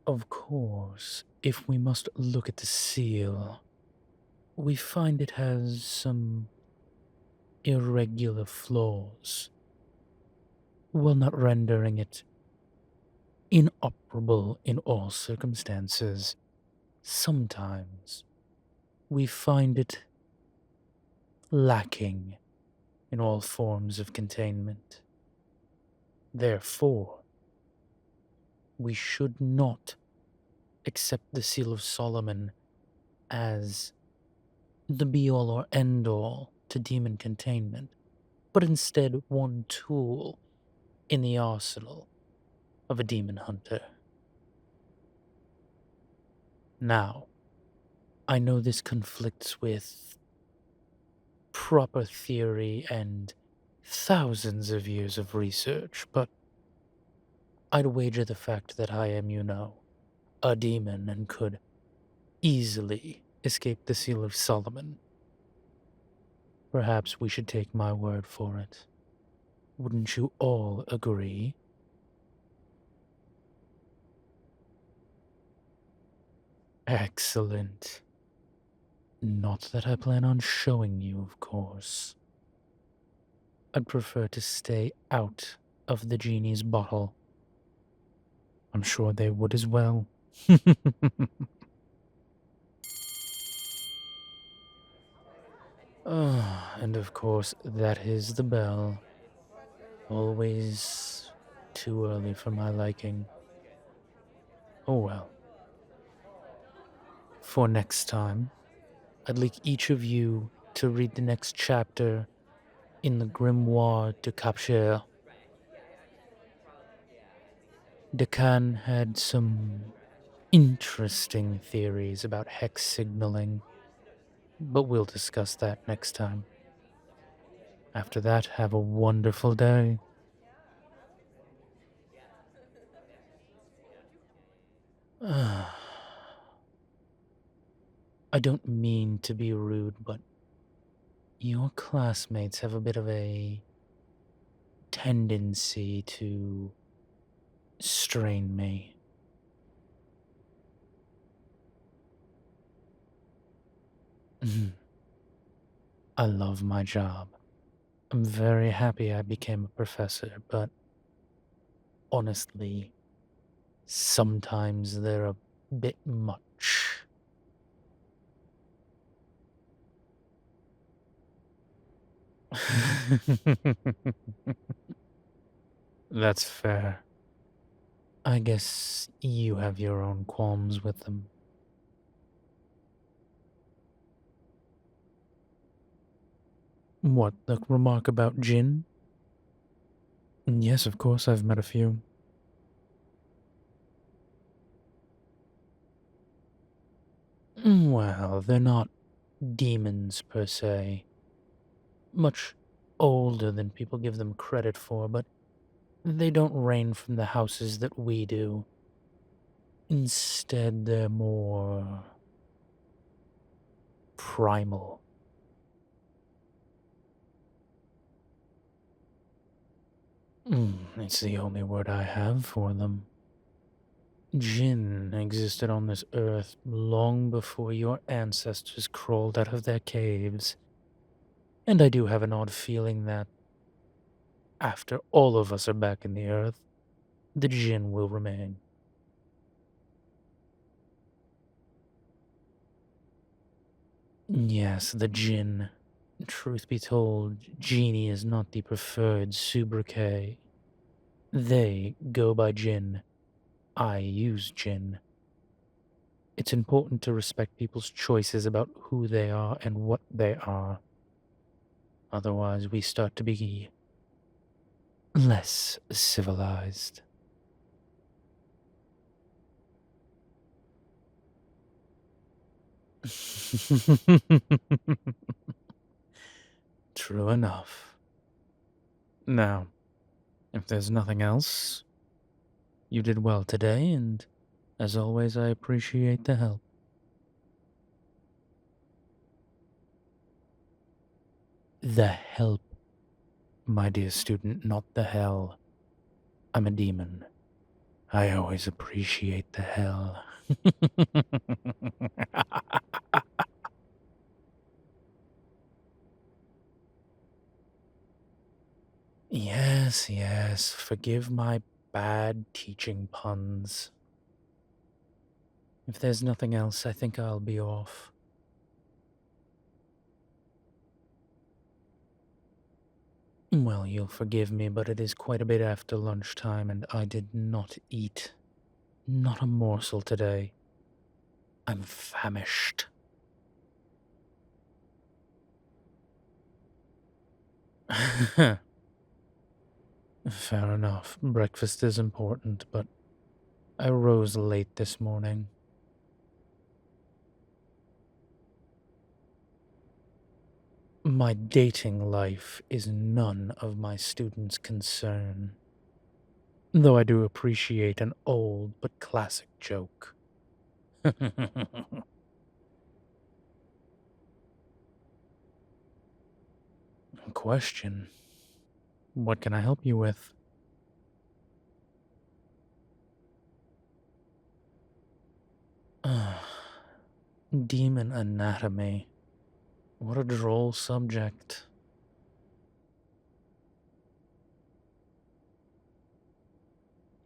Of course, if we must look at the seal, we find it has some irregular flaws, while not rendering it inoperable in all circumstances. Sometimes we find it lacking in all forms of containment. Therefore, we should not accept the Seal of Solomon as the be-all or end-all to demon containment, but instead one tool in the arsenal of a demon hunter. Now, I know this conflicts with proper theory and thousands of years of research, but I'd wager the fact that I am, a demon and could easily escape the Seal of Solomon. Perhaps we should take my word for it. Wouldn't you all agree? Excellent. Not that I plan on showing you, of course. I'd prefer to stay out of the genie's bottle. I'm sure they would as well. And of course, that is the bell. Always too early for my liking. Oh well. For next time, I'd like each of you to read the next chapter in the Grimoire de Capture. Decan had some interesting theories about hex signaling, but we'll discuss that next time. After that, have a wonderful day. I don't mean to be rude, but your classmates have a bit of a tendency to strain me. I love my job. I'm very happy I became a professor, but honestly, sometimes they're a bit much. That's fair. I guess you have your own qualms with them. What, the remark about Jin? Yes, of course, I've met a few. Well, they're not demons per se. Much older than people give them credit for, but they don't reign from the houses that we do. Instead, they're more primal. It's the only word I have for them. Jinn existed on this earth long before your ancestors crawled out of their caves. And I do have an odd feeling that, after all of us are back in the earth, the Jinn will remain. Yes, the Jinn. Truth be told, Genie is not the preferred sobriquet. They go by Jinn. I use Jinn. It's important to respect people's choices about who they are and what they are. Otherwise, we start to be less civilized. True enough. Now, if there's nothing else, you did well today, and as always, I appreciate the help. The help, my dear student, not the hell. I'm a demon. I always appreciate the hell. Yes, yes, forgive my bad teaching puns. If there's nothing else, I think I'll be off. Well, you'll forgive me, but it is quite a bit after lunchtime, and I did not eat. Not a morsel today. I'm famished. Fair enough. Breakfast is important, but I rose late this morning. My dating life is none of my students' concern. Though I do appreciate an old but classic joke. Question. What can I help you with? Demon anatomy. What a droll subject.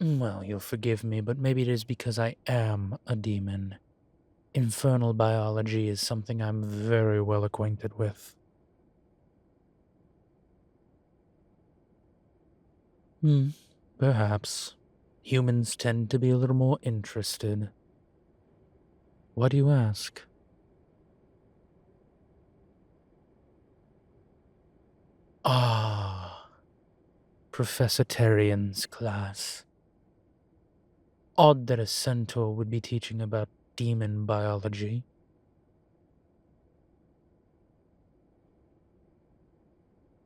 Well, you'll forgive me, but maybe it is because I am a demon. Infernal biology is something I'm very well acquainted with. Hmm, perhaps. Humans tend to be a little more interested. Why do you ask? Ah, Professor Terrian's class. Odd that a centaur would be teaching about demon biology.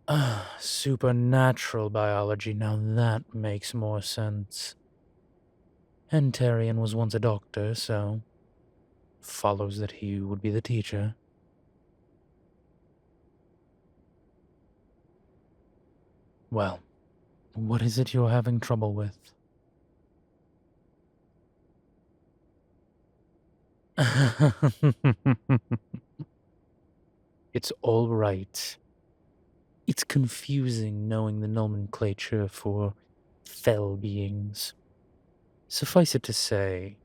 Ah, supernatural biology, now that makes more sense. And Terrian was once a doctor, so follows that he would be the teacher. Well, what is it you're having trouble with? It's all right. It's confusing knowing the nomenclature for fell beings. Suffice it to say,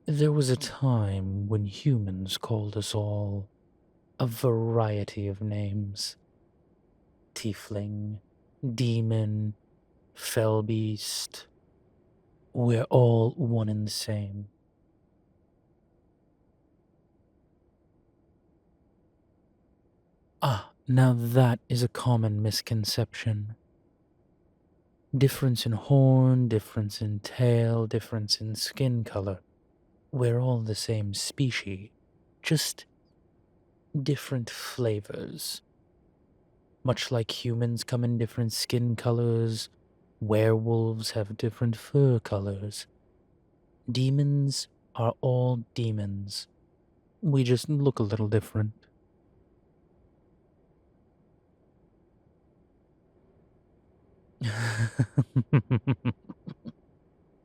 there was a time when humans called us all a variety of names. Tiefling, demon, fell beast. We're all one and the same. Ah, now that is a common misconception. Difference in horn, difference in tail, difference in skin color. We're all the same species, just different flavors. Much like humans come in different skin colors, werewolves have different fur colors. Demons are all demons. We just look a little different.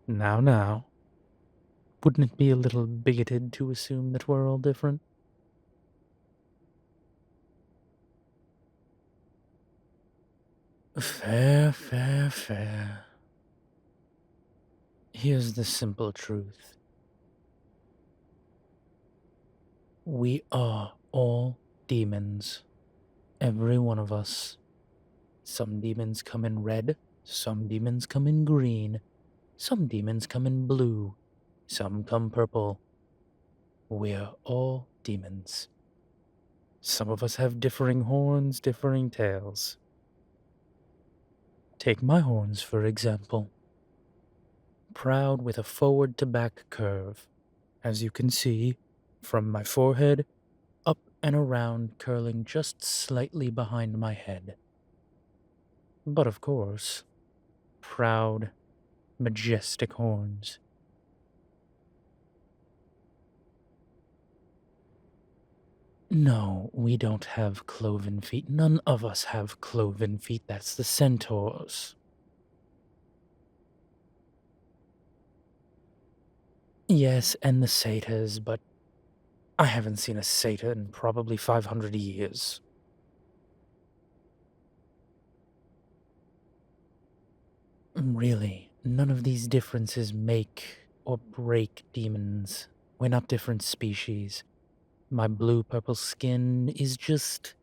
Now. Wouldn't it be a little bigoted to assume that we're all different? Fair, fair, fair. Here's the simple truth. We are all demons. Every one of us. Some demons come in red, some demons come in green, some demons come in blue, some come purple. We're all demons. Some of us have differing horns, differing tails. Take my horns, for example. Proud with a forward to back curve, as you can see, from my forehead up and around, curling just slightly behind my head. But of course, proud, majestic horns. No, we don't have cloven feet. None of us have cloven feet. That's the centaurs. Yes, and the satyrs, but I haven't seen a satyr in probably 500 years. Really, none of these differences make or break demons. We're not different species. My blue-purple skin is just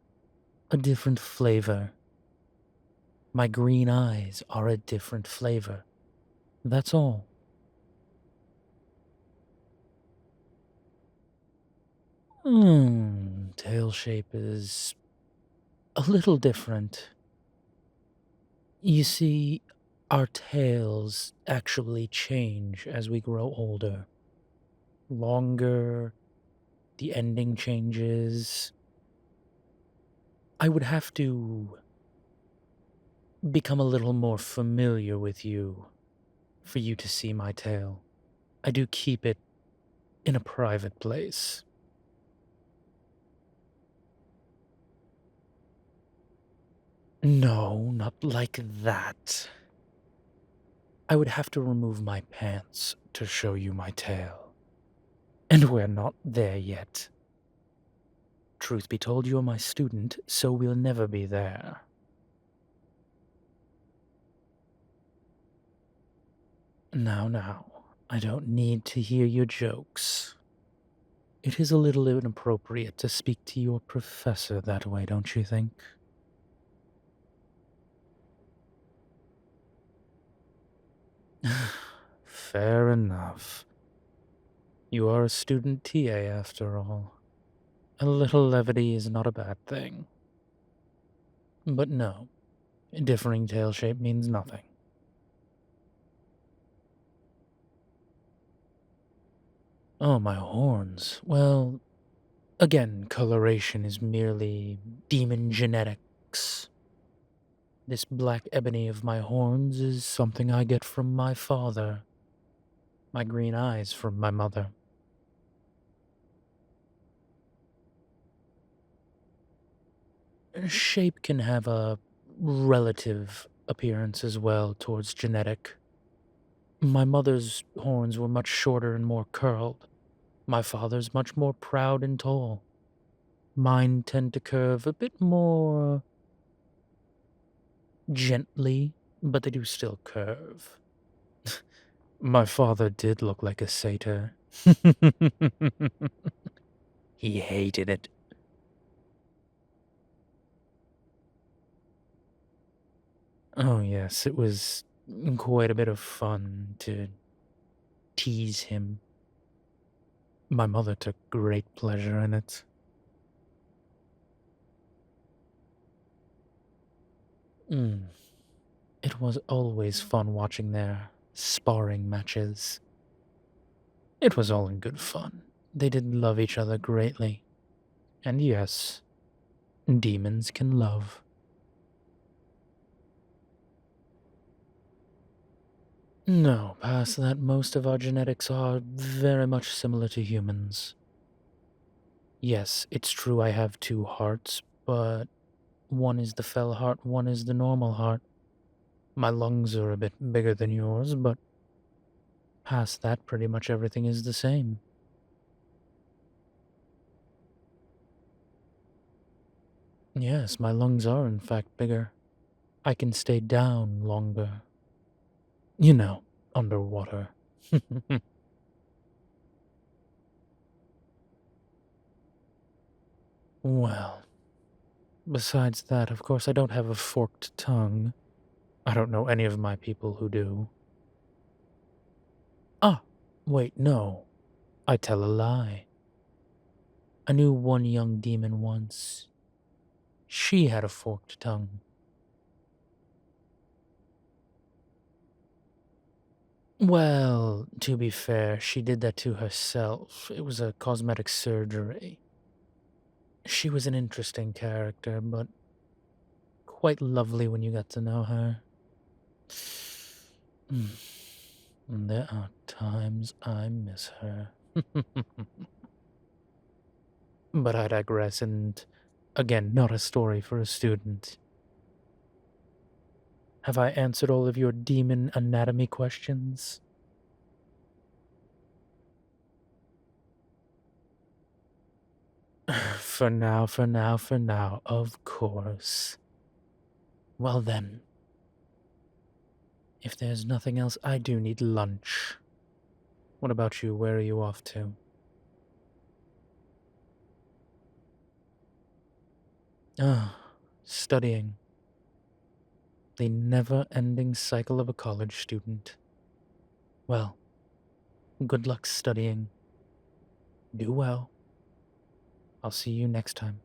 a different flavor. My green eyes are a different flavor. That's all. Tail shape is a little different. You see, our tails actually change as we grow older. Longer, the ending changes. I would have to become a little more familiar with you for you to see my tail. I do keep it in a private place. No, not like that. I would have to remove my pants to show you my tail. And we're not there yet. Truth be told, you're my student, so we'll never be there. Now, I don't need to hear your jokes. It is a little inappropriate to speak to your professor that way, don't you think? Fair enough. You are a student TA after all. A little levity is not a bad thing. But no, differing tail shape means nothing. Oh, my horns. Well, again, coloration is merely demon genetics. This black ebony of my horns is something I get from my father. My green eyes from my mother. Shape can have a relative appearance as well towards genetic. My mother's horns were much shorter and more curled. My father's much more proud and tall. Mine tend to curve a bit more gently, but they do still curve. My father did look like a satyr. He hated it. Oh, yes, it was quite a bit of fun to tease him. My mother took great pleasure in it. Mm. It was always fun watching their sparring matches. It was all in good fun. They did love each other greatly. And yes, demons can love. No, past that, most of our genetics are very much similar to humans. Yes, it's true I have two hearts, but one is the fell heart, one is the normal heart. My lungs are a bit bigger than yours, but past that, pretty much everything is the same. Yes, my lungs are in fact bigger. I can stay down longer. You know, underwater. Well, besides that, of course, I don't have a forked tongue. I don't know any of my people who do. Ah, wait, no. I tell a lie. I knew one young demon once. She had a forked tongue. Well, to be fair, she did that to herself. It was a cosmetic surgery. She was an interesting character, but quite lovely when you got to know her. Mm. There are times I miss her. But I digress, and again, not a story for a student. Have I answered all of your demon anatomy questions? For now, of course. Well then, if there's nothing else, I do need lunch. What about you? Where are you off to? Ah, studying. The never-ending cycle of a college student. Well, good luck studying. Do well. I'll see you next time.